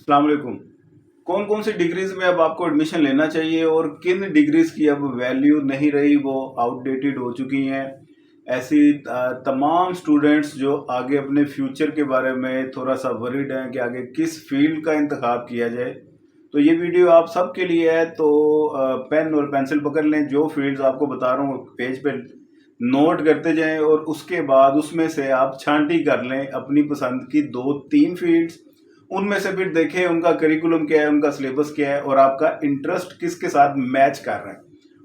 अस्सलाम वालेकुम। कौन कौन सी डिग्रीज में अब आपको एडमिशन लेना चाहिए और किन डिग्रीज की अब वैल्यू नहीं रही, वो आउटडेटेड हो चुकी हैं। ऐसी तमाम स्टूडेंट्स जो आगे अपने फ्यूचर के बारे में थोड़ा सा वरीड हैं कि आगे किस फील्ड का इंतखाब किया जाए, तो ये वीडियो आप सबके लिए है। तो पेन और पेंसिल पकड़ लें, जो फील्ड्स आपको बता रहा हूँ पेज पे नोट करते जाएं और उसके बाद उसमें से आप छांटी कर लें अपनी पसंद की दो तीन फील्ड्स। उनमें से फिर देखें उनका करिकुलम क्या है, उनका सिलेबस क्या है और आपका इंटरेस्ट किसके साथ मैच कर रहा है,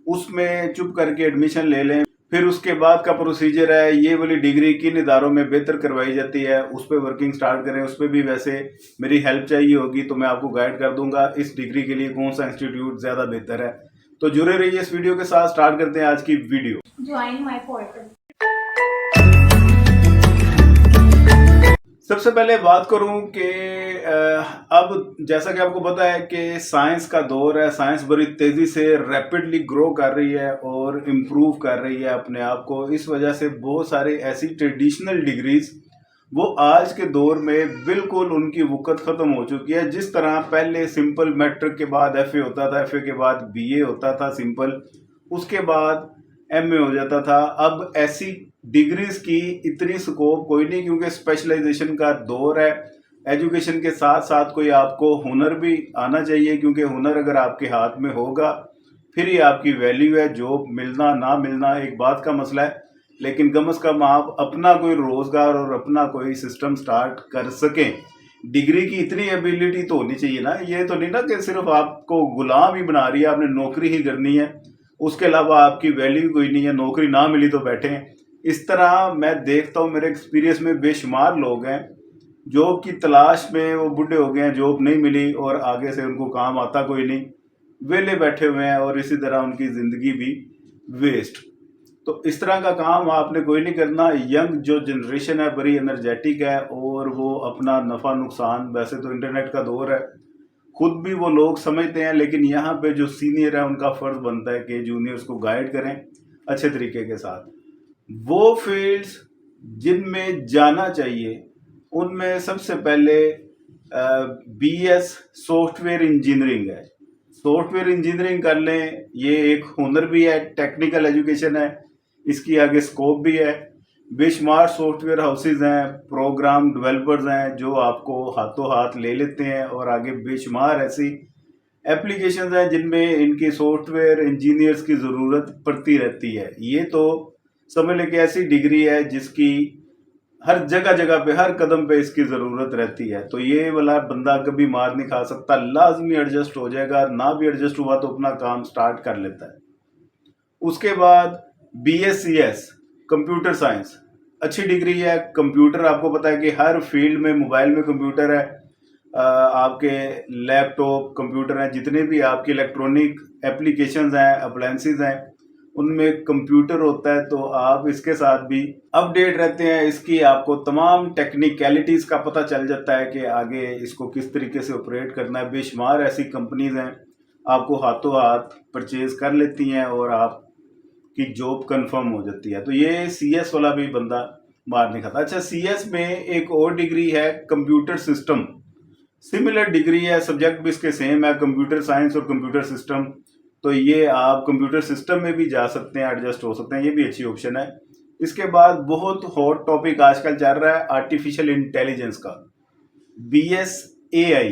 उसमें चुप करके एडमिशन ले लें। फिर उसके बाद का प्रोसीजर है, ये वाली डिग्री किन इदारों में बेहतर करवाई जाती है, उस पर वर्किंग स्टार्ट करें। उस पर भी वैसे मेरी हेल्प चाहिए होगी तो मैं आपको गाइड कर दूंगा इस डिग्री के लिए कौन सा इंस्टीट्यूट ज़्यादा बेहतर है। तो जुड़े रहिए इस वीडियो के साथ। स्टार्ट करते हैं आज की वीडियो। Join my portal. सबसे पहले बात करूं कि अब जैसा कि आपको पता है कि साइंस का दौर है। साइंस बड़ी तेज़ी से रैपिडली ग्रो कर रही है और इम्प्रूव कर रही है अपने आप को। इस वजह से बहुत सारी ऐसी ट्रेडिशनल डिग्रीज वो आज के दौर में बिल्कुल उनकी वक़्त ख़त्म हो चुकी है। जिस तरह पहले सिंपल मैट्रिक के बाद एफए होता था, एफए के बाद बीए होता था सिंपल, उसके बाद एमए हो जाता था। अब ऐसी डिग्रीज की इतनी स्कोप कोई नहीं, क्योंकि स्पेशलाइजेशन का दौर है। एजुकेशन के साथ साथ कोई आपको हुनर भी आना चाहिए, क्योंकि हुनर अगर आपके हाथ में होगा फिर ही आपकी वैल्यू है। जॉब मिलना ना मिलना एक बात का मसला है, लेकिन कम से कम आप अपना कोई रोजगार और अपना कोई सिस्टम स्टार्ट कर सकें। डिग्री की इतनी एबिलिटी तो होनी चाहिए ना, ये तो नहीं ना कि सिर्फ आपको गुलाम ही बना रही है, आपने नौकरी ही करनी है, उसके अलावा आपकी वैल्यू कोई नहीं है, नौकरी ना मिली तो बैठे हैं। इस तरह मैं देखता हूँ, मेरे एक्सपीरियंस में बेशुमार लोग हैं जॉब की तलाश में वो बूढ़े हो गए हैं, जॉब नहीं मिली और आगे से उनको काम आता कोई नहीं, वेले बैठे हुए हैं और इसी तरह उनकी ज़िंदगी भी वेस्ट। तो इस तरह का काम आपने कोई नहीं करना। यंग जो जनरेशन है बड़ी एनर्जेटिक है और वो अपना नफ़ा नुकसान, वैसे तो इंटरनेट का दौर है, खुद भी वो लोग समझते हैं, लेकिन यहाँ पे जो सीनियर है उनका फ़र्ज़ बनता है कि जूनियर्स को गाइड करें अच्छे तरीके के साथ। वो फील्ड्स जिनमें जाना चाहिए उनमें सबसे पहले बीएस सॉफ्टवेयर इंजीनियरिंग है। सॉफ्टवेयर इंजीनियरिंग कर लें, ये एक हुनर भी है, टेक्निकल एजुकेशन है, इसकी आगे स्कोप भी है। बेशुमार सॉफ्टवेयर हाउसेज हैं, प्रोग्राम डेवलपर्स हैं जो आपको हाथों हाथ ले लेते हैं और आगे बेशुमार ऐसी एप्लीकेशंस हैं जिनमें इनके सॉफ्टवेयर इंजीनियर्स की ज़रूरत पड़ती रहती है। ये तो समझ लें कि ऐसी डिग्री है जिसकी हर जगह जगह पे, हर कदम पे इसकी ज़रूरत रहती है। तो ये वाला बंदा कभी मार नहीं खा सकता, लाजमी एडजस्ट हो जाएगा। ना भी एडजस्ट हुआ तो अपना काम स्टार्ट कर लेता है। उसके बाद BScs कंप्यूटर साइंस अच्छी डिग्री है। कंप्यूटर आपको पता है कि हर फील्ड में, मोबाइल में कंप्यूटर है, आपके लैपटॉप कंप्यूटर हैं, जितने भी आपके इलेक्ट्रॉनिक एप्लीकेशंस हैं, अप्लायंसेस हैं, उनमें कंप्यूटर होता है। तो आप इसके साथ भी अपडेट रहते हैं, इसकी आपको तमाम टेक्निकलिटीज़ का पता चल जाता है कि आगे इसको किस तरीके से ऑपरेट करना है। बेशुमार ऐसी कंपनीज हैं आपको हाथों हाथ परचेज कर लेती हैं और आपकी जॉब कंफर्म हो जाती है। तो ये CS वाला भी बंदा मार नहीं खाता। अच्छा, CS में एक और डिग्री है कंप्यूटर सिस्टम, सिमिलर डिग्री है, सब्जेक्ट भी इसके सेम है, कंप्यूटर साइंस और कंप्यूटर सिस्टम। तो ये आप कंप्यूटर सिस्टम में भी जा सकते हैं, एडजस्ट हो सकते हैं, ये भी अच्छी ऑप्शन है। इसके बाद बहुत हॉट टॉपिक आजकल चल रहा है आर्टिफिशियल इंटेलिजेंस का, BSAI।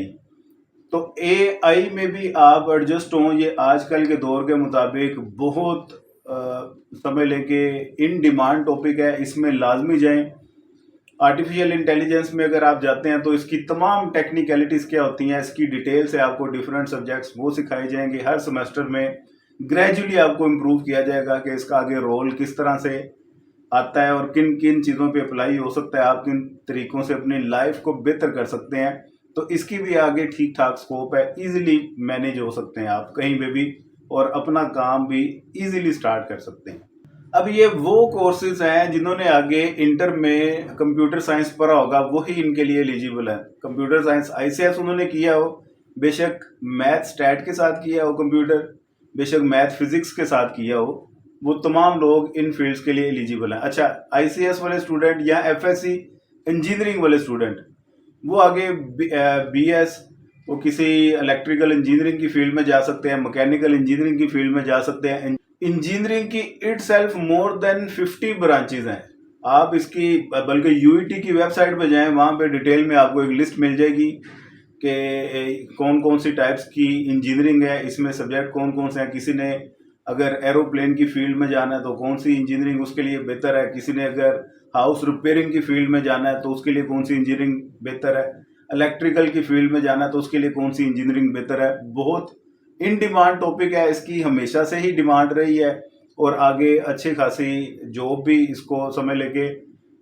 तो AI में भी आप एडजस्ट हों, ये आजकल के दौर के मुताबिक बहुत समझ लें कि इन डिमांड टॉपिक है, इसमें लाजमी जाएं। आर्टिफिशियल इंटेलिजेंस में अगर आप जाते हैं तो इसकी तमाम टेक्निकलिटीज़ क्या होती हैं, इसकी डिटेल से आपको डिफरेंट सब्जेक्ट्स वो सिखाए जाएंगे। हर सेमेस्टर में ग्रेजुअली आपको इम्प्रूव किया जाएगा कि इसका आगे रोल किस तरह से आता है और किन किन चीज़ों पे अप्लाई हो सकता है, आप किन तरीक़ों से अपनी लाइफ को बेहतर कर सकते हैं। तो इसकी भी आगे ठीक ठाक स्कोप है, ईजिली मैनेज हो सकते हैं आप कहीं पे भी और अपना काम भी ईजिली स्टार्ट कर सकते हैं। अब ये वो कोर्सेज हैं जिन्होंने आगे इंटर में कंप्यूटर साइंस पढ़ा होगा, वही इनके लिए एलिजिबल है। कंप्यूटर साइंस ICS उन्होंने किया हो, बेशक मैथ स्टैट के साथ किया हो कंप्यूटर, बेशक मैथ फिजिक्स के साथ किया हो, वो तमाम लोग इन फील्ड्स के लिए एलिजिबल हैं। अच्छा, ICS वाले स्टूडेंट या FSC इंजीनियरिंग वाले स्टूडेंट वो आगे BS वो किसी इलेक्ट्रिकल इंजीनियरिंग की फील्ड में जा सकते हैं, मैकेनिकल इंजीनियरिंग की फील्ड में जा सकते हैं। इंजीनियरिंग की इटसेल्फ मोर देन 50 ब्रांचेज हैं। आप इसकी बल्कि यूईटी की वेबसाइट पे जाएं, वहाँ पे डिटेल में आपको एक लिस्ट मिल जाएगी कि कौन कौन सी टाइप्स की इंजीनियरिंग है, इसमें सब्जेक्ट कौन कौन से हैं। किसी ने अगर एरोप्लेन की फील्ड में जाना है तो कौन सी इंजीनियरिंग उसके लिए बेहतर है, किसी ने अगर हाउस रिपेयरिंग की फील्ड में जाना है तो उसके लिए कौन सी इंजीनियरिंग बेहतर है, इलेक्ट्रिकल की फील्ड में जाना है तो उसके लिए कौन सी इंजीनियरिंग बेहतर है। बहुत इन डिमांड टॉपिक है, इसकी हमेशा से ही डिमांड रही है और आगे अच्छी खासी जॉब भी इसको समय लेके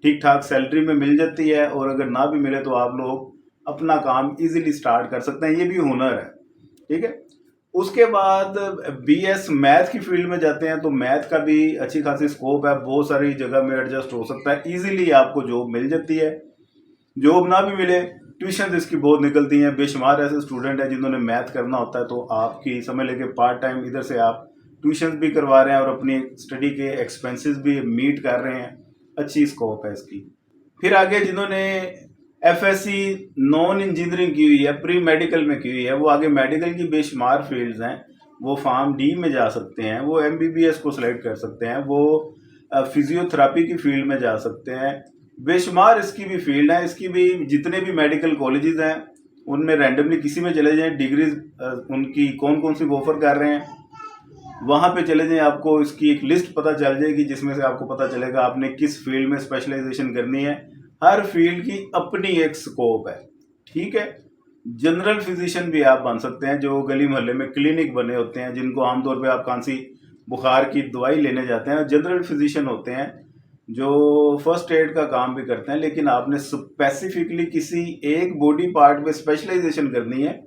ठीक ठाक सैलरी में मिल जाती है, और अगर ना भी मिले तो आप लोग अपना काम इजीली स्टार्ट कर सकते हैं। ये भी हुनर है, ठीक है। उसके बाद बीएस मैथ की फील्ड में जाते हैं तो मैथ का भी अच्छी खासी स्कोप है, बहुत सारी जगह में एडजस्ट हो सकता है, इजीली आपको जॉब मिल जाती है। जॉब ना भी मिले, ट्यूशन इसकी बहुत निकलती हैं। बेशुमार ऐसे स्टूडेंट हैं जिन्होंने मैथ करना होता है, तो आपकी समय लेके पार्ट टाइम इधर से आप ट्यूशन भी करवा रहे हैं और अपनी स्टडी के एक्सपेंसेस भी मीट कर रहे हैं। अच्छी स्कोप है इसकी। फिर आगे जिन्होंने एफएससी नॉन इंजीनियरिंग की हुई है, प्री मेडिकल में की हुई है, वो आगे मेडिकल की बेशुमार फील्ड्स हैं, वो फार्म डी में जा सकते हैं, वो एमबीबीएस को सिलेक्ट कर सकते हैं, वो फिजियोथेरापी की फील्ड में जा सकते हैं। बेशुमार इसकी भी फील्ड है। इसकी भी जितने भी मेडिकल कॉलेजेस हैं उनमें रैंडमली किसी में चले जाएं, डिग्रीज उनकी कौन कौन सी ऑफर कर रहे हैं वहाँ पे चले जाएं, आपको इसकी एक लिस्ट पता चल जाएगी जिसमें से आपको पता चलेगा आपने किस फील्ड में स्पेशलाइजेशन करनी है। हर फील्ड की अपनी एक स्कोप है, ठीक है। जनरल फिजिशियन भी आप बन सकते हैं, जो गली मोहल्ले में क्लिनिक बने होते हैं, जिनको आमतौर पे आप खांसी बुखार की दवाई लेने जाते हैं, जनरल फिजिशियन होते हैं जो फर्स्ट एड का काम भी करते हैं। लेकिन आपने स्पेसिफिकली किसी एक बॉडी पार्ट पे स्पेशलाइजेशन करनी है,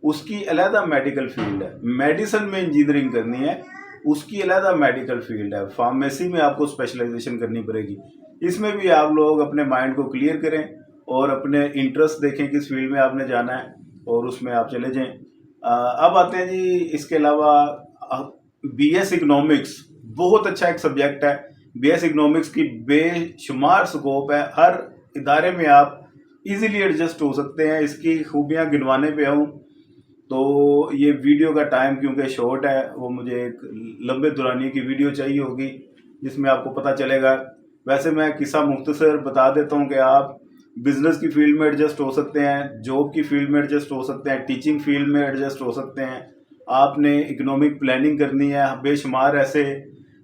उसकी अलहदा मेडिकल फील्ड है। मेडिसिन में इंजीनियरिंग करनी है, उसकी अलहदा मेडिकल फील्ड है। फार्मेसी में आपको स्पेशलाइजेशन करनी पड़ेगी। इसमें भी आप लोग अपने माइंड को क्लियर करें और अपने इंटरेस्ट देखें किस फील्ड में आपने जाना है और उसमें आप चले जाएं। अब आते हैं जी, इसके अलावा बीएस इकोनॉमिक्स बहुत अच्छा एक सब्जेक्ट है। बीएस इकोनॉमिक्स की बेशुमार स्कोप है, हर इदारे में आप इजीली एडजस्ट हो सकते हैं। इसकी खूबियां गिनवाने पे आऊँ तो ये वीडियो का टाइम क्योंकि शॉर्ट है, वो मुझे एक लंबे दुरानिए की वीडियो चाहिए होगी जिसमें आपको पता चलेगा। वैसे मैं किस्सा मुख्तसर बता देता हूँ कि आप बिजनेस की फील्ड में एडजस्ट हो सकते हैं, जॉब की फील्ड में एडजस्ट हो सकते हैं, टीचिंग फील्ड में एडजस्ट हो सकते हैं। आपने इकोनॉमिक प्लानिंग करनी है, बेशुमार ऐसे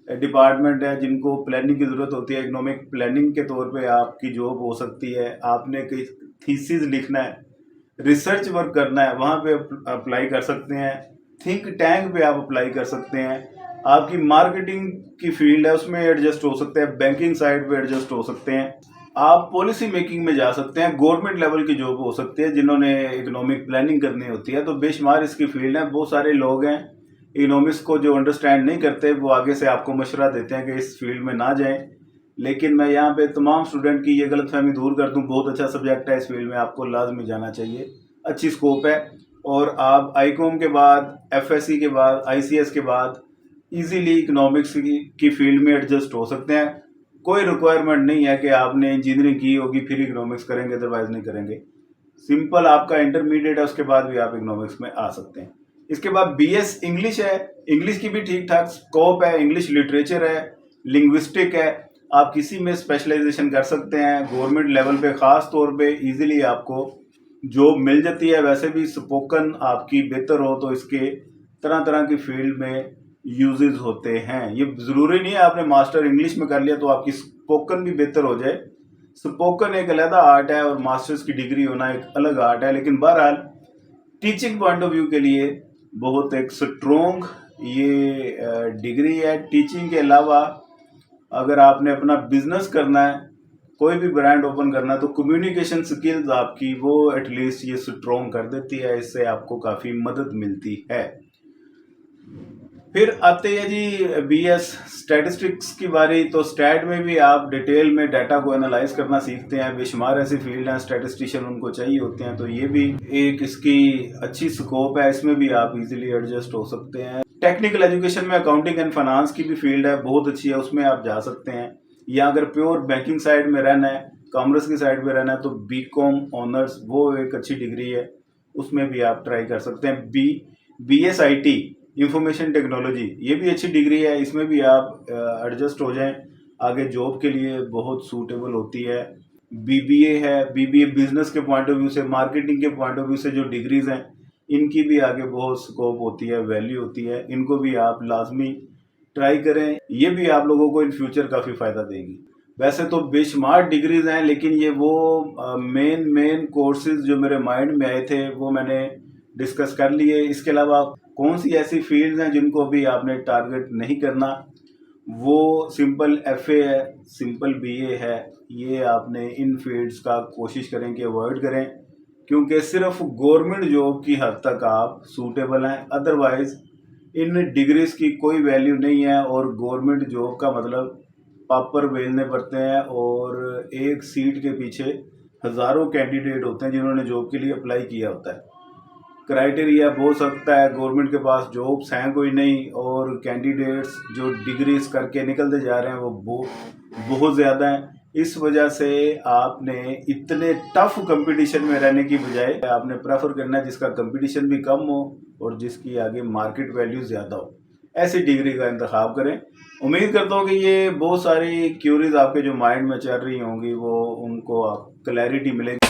डिपार्टमेंट है जिनको प्लानिंग की ज़रूरत होती है। इकोनॉमिक प्लानिंग के तौर पे आपकी जॉब हो सकती है। आपने कोई थीसिस लिखना है, रिसर्च वर्क करना है, वहाँ पे अप्लाई कर सकते हैं। थिंक टैंक पे आप अप्लाई कर सकते हैं। आपकी मार्केटिंग की फील्ड है, उसमें एडजस्ट हो सकते हैं। बैंकिंग साइड पे एडजस्ट हो सकते हैं। आप पॉलिसी मेकिंग में जा सकते हैं। गवर्नमेंट लेवल की जॉब हो सकती है जिन्होंने इकोनॉमिक प्लानिंग करनी होती है। तो बेशुमार इसकी फील्ड है। बहुत सारे लोग हैं इकोनॉमिक्स को जो अंडरस्टैंड नहीं करते, वो आगे से आपको मशवरा देते हैं कि इस फील्ड में ना जाएं। लेकिन मैं यहाँ पे तमाम स्टूडेंट की ये गलतफहमी दूर कर दूँ, बहुत अच्छा सब्जेक्ट है, इस फील्ड में आपको लाजमी जाना चाहिए। अच्छी स्कोप है और आप आईकॉम के बाद, एफएससी के बाद, आईसीएस के बाद इजीली इकोनॉमिक्स की फील्ड में एडजस्ट हो सकते हैं। कोई रिक्वायरमेंट नहीं है कि आपने इंजीनियरिंग की होगी फिर इकोनॉमिक्स करेंगे, अदरवाइज नहीं करेंगे। सिंपल आपका इंटरमीडिएट है, उसके बाद भी आप इकोनॉमिक्स में आ सकते हैं। इसके बाद बीएस इंग्लिश है। इंग्लिश की भी ठीक ठाक स्कोप है। इंग्लिश लिटरेचर है, लिंग्विस्टिक है, आप किसी में स्पेशलाइजेशन कर सकते हैं। गवर्नमेंट लेवल पे ख़ास तौर पे इजीली आपको जॉब मिल जाती है। वैसे भी स्पोकन आपकी बेहतर हो तो इसके तरह तरह की फील्ड में यूजेस होते हैं। ये ज़रूरी नहीं है आपने मास्टर इंग्लिश में कर लिया तो आपकी स्पोकन भी बेहतर हो जाए। स्पोकन एक अलग आर्ट है और मास्टर्स की डिग्री होना एक अलग आर्ट है। लेकिन बहरहाल टीचिंग पॉइंट ऑफ व्यू के लिए बहुत एक स्ट्रोंग ये डिग्री है। टीचिंग के अलावा अगर आपने अपना बिजनेस करना है, कोई भी ब्रांड ओपन करना है, तो कम्युनिकेशन स्किल्स आपकी वो एटलीस्ट ये स्ट्रोंग कर देती है। इससे आपको काफ़ी मदद मिलती है। फिर आते हैं जी बीएस स्टैटिस्टिक्स की बारी। तो स्टैट में भी आप डिटेल में डाटा को एनालाइज करना सीखते हैं। बेशुमार ऐसी फील्ड हैं, स्टैटिस्टिशियन उनको चाहिए होते हैं, तो ये भी एक इसकी अच्छी स्कोप है। इसमें भी आप इजीली एडजस्ट हो सकते हैं। टेक्निकल एजुकेशन में अकाउंटिंग एंड फाइनेंस की भी फील्ड है, बहुत अच्छी है, उसमें आप जा सकते हैं। या अगर प्योर बैंकिंग साइड में रहना है, कॉमर्स की साइड में रहना है, तो बीकॉम ऑनर्स वो एक अच्छी डिग्री है, उसमें भी आप ट्राई कर सकते हैं। BSIT इंफॉर्मेशन टेक्नोलॉजी, ये भी अच्छी डिग्री है, इसमें भी आप एडजस्ट हो जाएं, आगे जॉब के लिए बहुत सूटेबल होती है। BBA है, BBA बिजनेस के पॉइंट ऑफ व्यू से, मार्केटिंग के पॉइंट ऑफ व्यू से जो डिग्रीज हैं इनकी भी आगे बहुत स्कोप होती है, वैल्यू होती है, इनको भी आप लाजमी ट्राई करें, ये भी आप लोगों को इन फ्यूचर काफ़ी फ़ायदा देगी। वैसे तो बेशुमार डिग्रीज हैं, लेकिन ये वो मेन कोर्सेज जो मेरे माइंड में आए थे वो मैंने डिस्कस कर लिए। इसके अलावा कौन सी ऐसी फील्ड्स हैं जिनको अभी आपने टारगेट नहीं करना, वो सिंपल FA है, सिंपल BA है, ये आपने इन फील्ड्स का कोशिश करें कि अवॉइड करें, क्योंकि सिर्फ गवर्नमेंट जॉब की हद तक आप सूटेबल हैं, अदरवाइज इन डिग्रीज की कोई वैल्यू नहीं है। और गवर्नमेंट जॉब का मतलब पापड़ बेलने पड़ते हैं, और एक सीट के पीछे हज़ारों कैंडिडेट होते हैं जिन्होंने जॉब के लिए अप्लाई किया होता है। क्राइटेरिया बहुत सकता है, गवर्नमेंट के पास जॉब्स हैं कोई नहीं, और कैंडिडेट्स जो डिग्रीज करके निकलते जा रहे हैं वो बहुत ज़्यादा हैं। इस वजह से आपने इतने टफ कंपटीशन में रहने की बजाय आपने प्रेफर करना है जिसका कंपटीशन भी कम हो और जिसकी आगे मार्केट वैल्यू ज़्यादा हो, ऐसी डिग्री का इंतखाब करें। उम्मीद करता हूँ कि ये बहुत सारी क्यूरीज आपके जो माइंड में चल रही होंगी वो उनको आप क्लैरिटी मिलेगी।